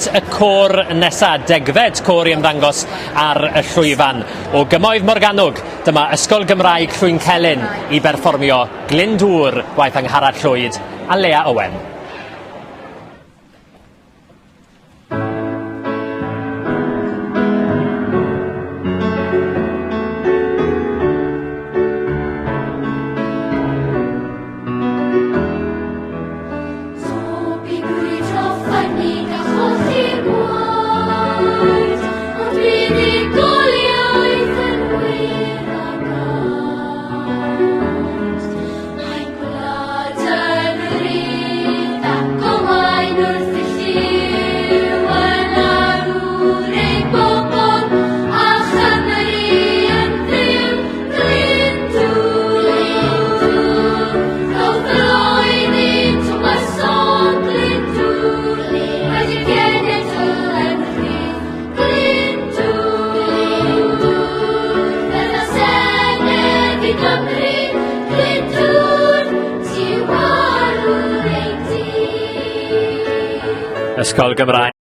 at y côr nesaf, degfed côr i ymddangos ar y llwyfan. O Cymoedd Morgannwg, dyma Ysgol Gymraeg Llwyncelyn i berfformio Glyndŵr, gwaith Angharad Llwyd a Lea Owen. Ysgol Gymraeg